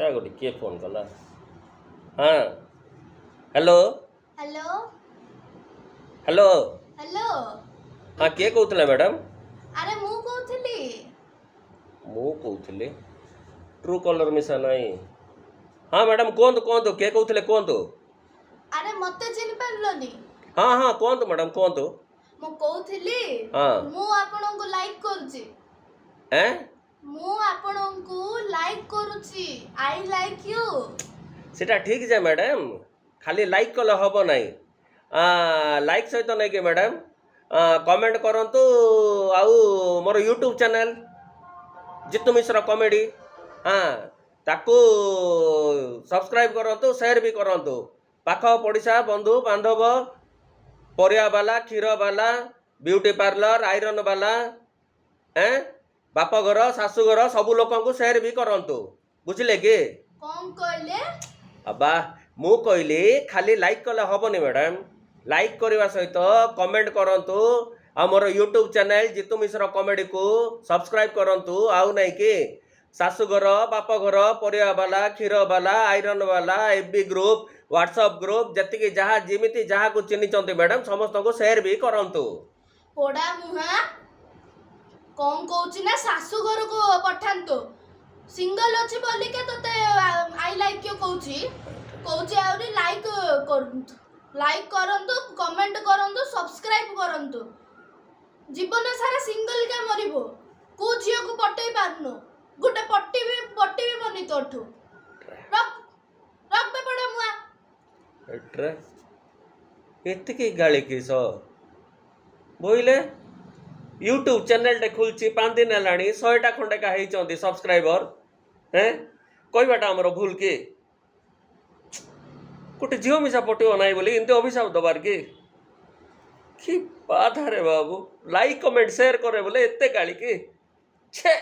ଏଟା ଗୋଟେ କିଏ ଫୋନ୍ କଲା? ହଁ ହ୍ୟାଲୋ हेलो ହ୍ୟାଲୋ हेलो ହଁ କିଏ କହୁଥିଲେ ମ୍ୟାଡ଼ାମ୍? अरे मु कहूଥିଲି ମୁଁ କହୁଥିଲି ଟ୍ରୁ କଲର୍ ମିଶା ନାହିଁ। ହଁ ମ୍ୟାଡ଼ାମ୍ କୁହନ୍ତୁ କୁହନ୍ତୁ କିଏ କହୁଥିଲେ କୁହନ୍ତୁ। अरे मते चिनि पारलोनी ହଁ ହଁ କୁହନ୍ତୁ ମ୍ୟାଡ଼ାମ୍ କୁହନ୍ତୁ। मु कहूଥିଲି ହଁ मु आपनଙ୍କୁ लाइक करूची ଏଁ मु आपनଙ୍କୁ लाइक करूची आई लाइक यू ସେଟା ଠିକ୍ ଯେ ମ୍ୟାଡ଼ାମ୍ ଖାଲି ଲାଇକ୍ କଲେ ହେବ ନାହିଁ। ଲାଇକ୍ ସହିତ ନେଇକି ମ୍ୟାଡ଼ାମ୍ କମେଣ୍ଟ କରନ୍ତୁ। ଆଉ ମୋର ୟୁଟ୍ୟୁବ୍ ଚ୍ୟାନେଲ୍ ଜିତୁ ମିଶ୍ର କମେଡ଼ି ହଁ ତାକୁ ସବସ୍କ୍ରାଇବ୍ କରନ୍ତୁ, ସେୟାର ବି କରନ୍ତୁ। ପାଖ ପଡ଼ିଶା ବନ୍ଧୁ ବାନ୍ଧବ, ପରିବାବାଲା, କ୍ଷୀରବାଲା, ବିୟୁଟି ପାର୍ଲର, ଆଇରନ୍ ବାଲା, ବାପଘର ଶାଶୁଘର ସବୁ ଲୋକଙ୍କୁ ସେୟାର ବି କରନ୍ତୁ। ବୁଝିଲେ କି? कौन कहले ଆବା ମୁଁ କହିଲି ଖାଲି ଲାଇକ୍ କଲେ ହେବନି ମ୍ୟାଡ଼ାମ୍। ଲାଇକ୍ କରିବା ସହିତ କମେଣ୍ଟ କରନ୍ତୁ। ଆଉ ମୋର ୟୁଟ୍ୟୁବ୍ ଚ୍ୟାନେଲ୍ ଜିତୁ ମିଶ୍ର କମେଡ଼ିକୁ ସବସ୍କ୍ରାଇବ୍ କରନ୍ତୁ। ଆଉ ନାହିଁ କି ଶାଶୁଘର ବାପଘର, ପରିବାବାଲା, କ୍ଷୀରବାଲା, ଆଇରନ୍ ବାଲା, FB ଗ୍ରୁପ୍, ହ୍ୱାଟ୍ସଆପ୍ ଗ୍ରୁପ୍ ଯେତିକି ଯାହା ଯେମିତି ଯାହାକୁ ଚିହ୍ନିଛନ୍ତି ମ୍ୟାଡ଼ାମ୍ ସମସ୍ତଙ୍କୁ ସେୟାର ବି କରନ୍ତୁ। पोड़ा मुहा कौन कहूची ना सासू घर को पठांतो सिंगल अछि बोली के तते आई लाइक यू कहूची कहूची आउरी लाइक करंतु लाइक करंतु कमेंट करंतु सब्सक्राइब करंतु जीवन सारा सिंगल के मरिबो को झियो को पटई पारनो गुटे पट्टी भी बनी तोठू रख रख बे पड़ा मुआ ଏଟ୍ରେ ଏତିକି ଗାଳି କିସ ବୋଇଲେ ୟୁଟ୍ୟୁବ୍ ଚ୍ୟାନେଲ୍ଟେ ଖୋଲିଛି 5 ଦିନ ହେଲାଣି 100ଟା ଖଣ୍ଡେକା ହେଇଛନ୍ତି ସବସ୍କ୍ରାଇବର। କହିବାଟା ଆମର ଭୁଲ କି? ଗୋଟେ ଝିଅ ମିଶା ପଟିବ ନାହିଁ ବୋଲି ଏମିତି ଅଭିଶାପ ଦେବାର କି ବାଧାରେ ବାବୁ। ଲାଇକ୍ କମେଣ୍ଟ ସେୟାର କରେ ବୋଲେ ଏତେ ଗାଳି କି ଛେ।